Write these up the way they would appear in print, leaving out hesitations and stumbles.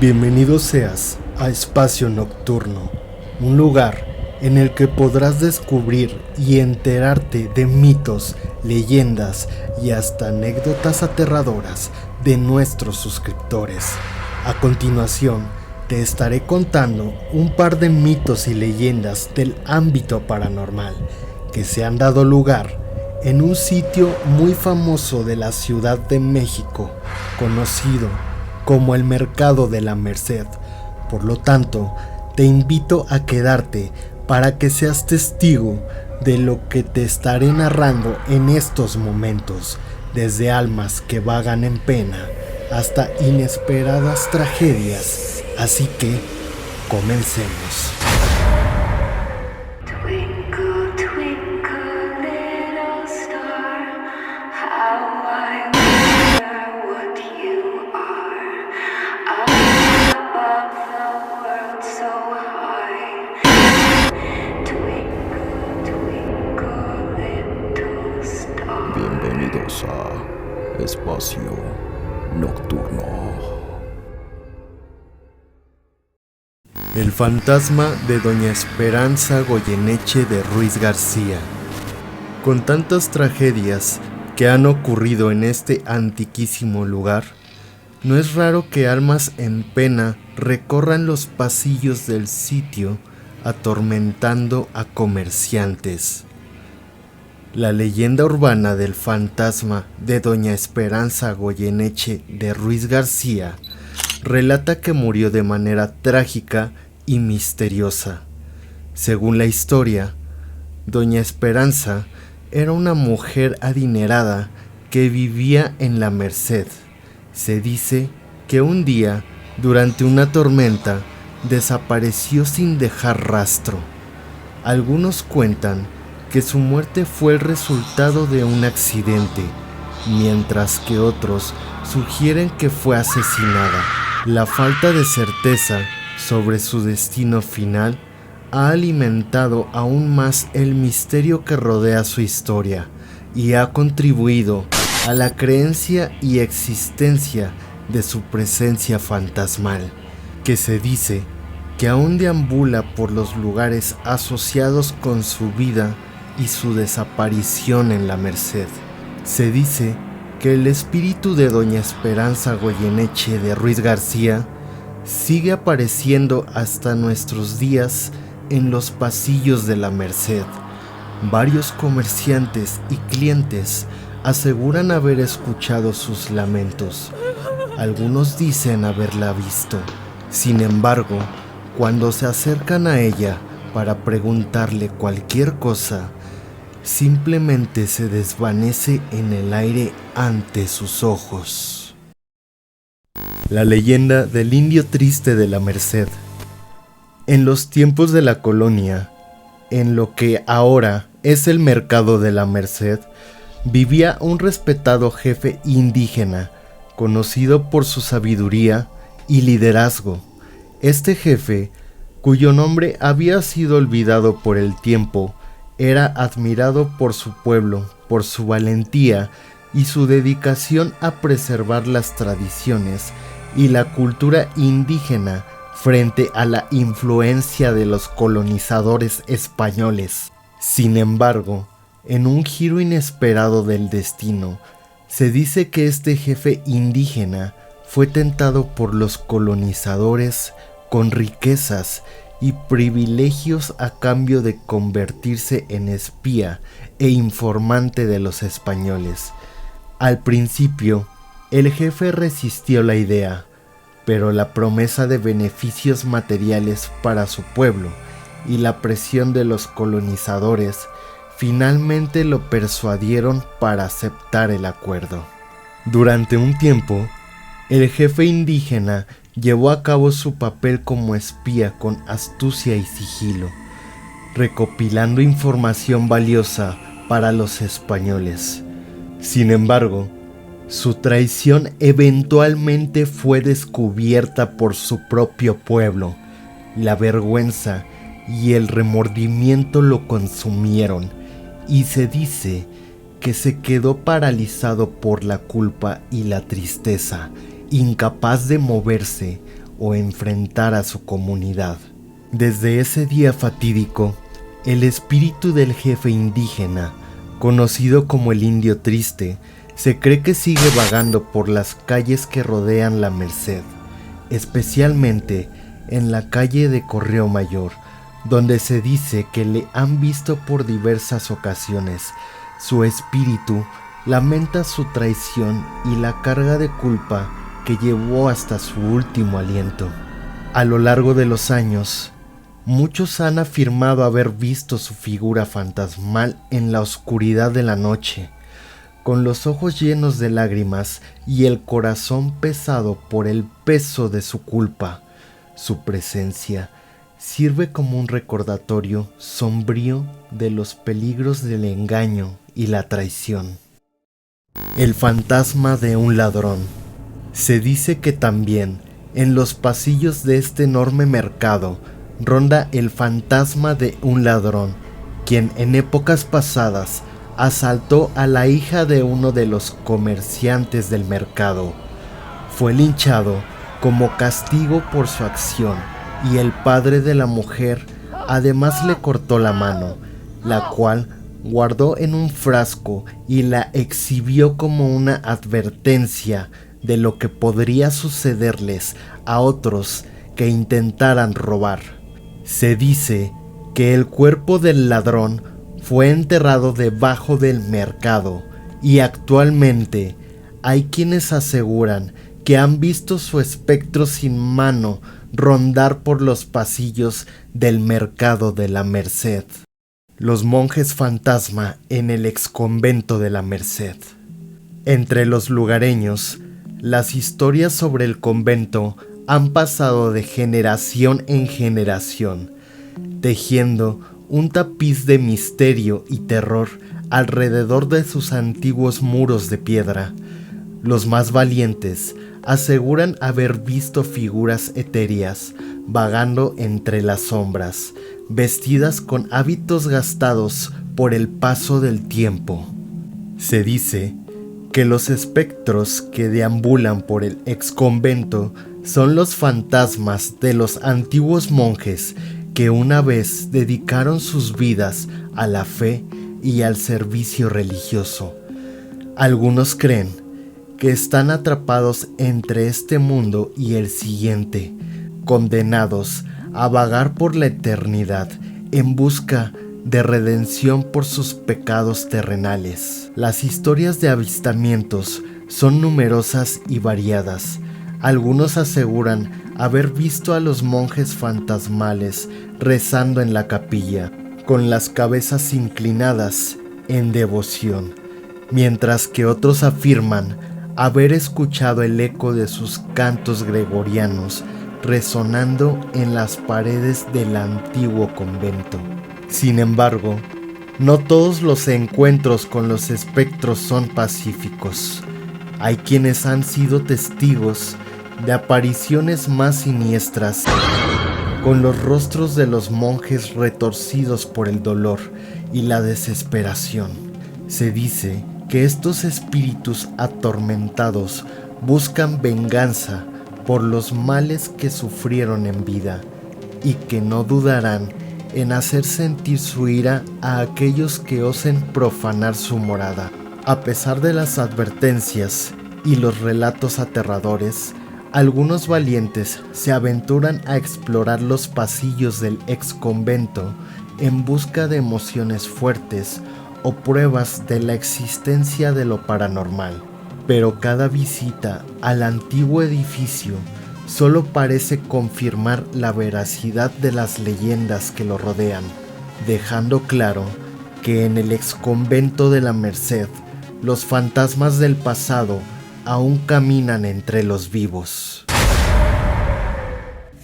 Bienvenido seas a Espacio Nocturno, un lugar en el que podrás descubrir y enterarte de mitos, leyendas y hasta anécdotas aterradoras de nuestros suscriptores. A continuación, te estaré contando un par de mitos y leyendas del ámbito paranormal que se han dado lugar en un sitio muy famoso de la Ciudad de México, conocido como el Mercado de la Merced. Por lo tanto, te invito a quedarte para que seas testigo de lo que te estaré narrando en estos momentos, desde almas que vagan en pena hasta inesperadas tragedias. Así que, comencemos. Bienvenidos a Espacio Nocturno. El fantasma de Doña Esperanza Goyeneche de Ruiz García. Con tantas tragedias que han ocurrido en este antiquísimo lugar, no es raro que almas en pena recorran los pasillos del sitio atormentando a comerciantes. La leyenda urbana del fantasma de Doña Esperanza Goyeneche de Ruiz García relata que murió de manera trágica y misteriosa. Según la historia, Doña Esperanza era una mujer adinerada que vivía en la Merced. Se dice que un día, durante una tormenta, desapareció sin dejar rastro. Algunos cuentan que su muerte fue el resultado de un accidente, mientras que otros sugieren que fue asesinada. La falta de certeza sobre su destino final ha alimentado aún más el misterio que rodea su historia y ha contribuido a la creencia y existencia de su presencia fantasmal, que se dice que aún deambula por los lugares asociados con su vida y su desaparición en la Merced. Se dice que el espíritu de Doña Esperanza Goyeneche de Ruiz García sigue apareciendo hasta nuestros días en los pasillos de la Merced. Varios comerciantes y clientes aseguran haber escuchado sus lamentos. Algunos dicen haberla visto. Sin embargo, cuando se acercan a ella para preguntarle cualquier cosa, simplemente se desvanece en el aire ante sus ojos. La leyenda del indio triste de la Merced. En los tiempos de la colonia, en lo que ahora es el Mercado de la Merced, vivía un respetado jefe indígena, conocido por su sabiduría y liderazgo. Este jefe, cuyo nombre había sido olvidado por el tiempo, era admirado por su pueblo, por su valentía y su dedicación a preservar las tradiciones y la cultura indígena frente a la influencia de los colonizadores españoles. Sin embargo, en un giro inesperado del destino, se dice que este jefe indígena fue tentado por los colonizadores con riquezas y privilegios a cambio de convertirse en espía e informante de los españoles. Al principio, el jefe resistió la idea, pero la promesa de beneficios materiales para su pueblo y la presión de los colonizadores finalmente lo persuadieron para aceptar el acuerdo. Durante un tiempo, el jefe indígena llevó a cabo su papel como espía con astucia y sigilo, recopilando información valiosa para los españoles. Sin embargo, su traición eventualmente fue descubierta por su propio pueblo. La vergüenza y el remordimiento lo consumieron, y se dice que se quedó paralizado por la culpa y la tristeza, incapaz de moverse o enfrentar a su comunidad. Desde ese día fatídico, el espíritu del jefe indígena, conocido como el Indio Triste, se cree que sigue vagando por las calles que rodean la Merced, especialmente en la calle de Correo Mayor, donde se dice que le han visto por diversas ocasiones. Su espíritu lamenta su traición y la carga de culpa que llevó hasta su último aliento. A lo largo de los años, muchos han afirmado haber visto su figura fantasmal en la oscuridad de la noche, con los ojos llenos de lágrimas y el corazón pesado por el peso de su culpa. Su presencia sirve como un recordatorio sombrío de los peligros del engaño y la traición. El fantasma de un ladrón. Se dice que también en los pasillos de este enorme mercado ronda el fantasma de un ladrón, quien en épocas pasadas asaltó a la hija de uno de los comerciantes del mercado. Fue linchado como castigo por su acción y el padre de la mujer además le cortó la mano, la cual guardó en un frasco y la exhibió como una advertencia de lo que podría sucederles a otros que intentaran robar. Se dice que el cuerpo del ladrón fue enterrado debajo del mercado y actualmente hay quienes aseguran que han visto su espectro sin mano rondar por los pasillos del mercado de la Merced. Los monjes fantasma en el exconvento de la Merced. Entre los lugareños, las historias sobre el convento han pasado de generación en generación, tejiendo un tapiz de misterio y terror alrededor de sus antiguos muros de piedra. Los más valientes aseguran haber visto figuras etéreas vagando entre las sombras, vestidas con hábitos gastados por el paso del tiempo. Se dice que los espectros que deambulan por el exconvento son los fantasmas de los antiguos monjes que una vez dedicaron sus vidas a la fe y al servicio religioso. Algunos creen que están atrapados entre este mundo y el siguiente, condenados a vagar por la eternidad en busca de redención por sus pecados terrenales. Las historias de avistamientos son numerosas y variadas. Algunos aseguran haber visto a los monjes fantasmales rezando en la capilla, con las cabezas inclinadas en devoción, mientras que otros afirman haber escuchado el eco de sus cantos gregorianos resonando en las paredes del antiguo convento. Sin embargo, no todos los encuentros con los espectros son pacíficos. Hay quienes han sido testigos de apariciones más siniestras, con los rostros de los monjes retorcidos por el dolor y la desesperación. Se dice que estos espíritus atormentados buscan venganza por los males que sufrieron en vida y que no dudarán en hacer sentir su ira a aquellos que osen profanar su morada. A pesar de las advertencias y los relatos aterradores, algunos valientes se aventuran a explorar los pasillos del exconvento en busca de emociones fuertes o pruebas de la existencia de lo paranormal. Pero cada visita al antiguo edificio solo parece confirmar la veracidad de las leyendas que lo rodean, dejando claro que en el exconvento de la Merced los fantasmas del pasado aún caminan entre los vivos.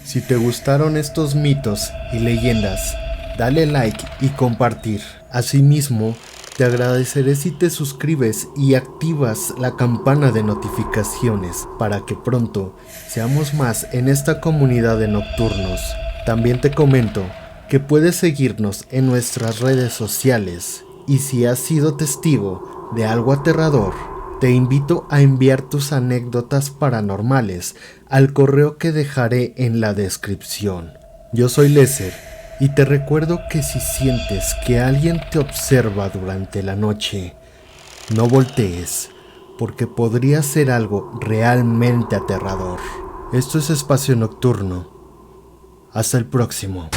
Si te gustaron estos mitos y leyendas, dale like y compartir. Asimismo, te agradeceré si te suscribes y activas la campana de notificaciones para que pronto seamos más en esta comunidad de nocturnos. También te comento que puedes seguirnos en nuestras redes sociales y si has sido testigo de algo aterrador, Te invito a enviar tus anécdotas paranormales al correo que dejaré en la descripción. Yo soy Lesser y te recuerdo que si sientes que alguien te observa durante la noche, no voltees, porque podría ser algo realmente aterrador. Esto es Espacio Nocturno. Hasta el próximo.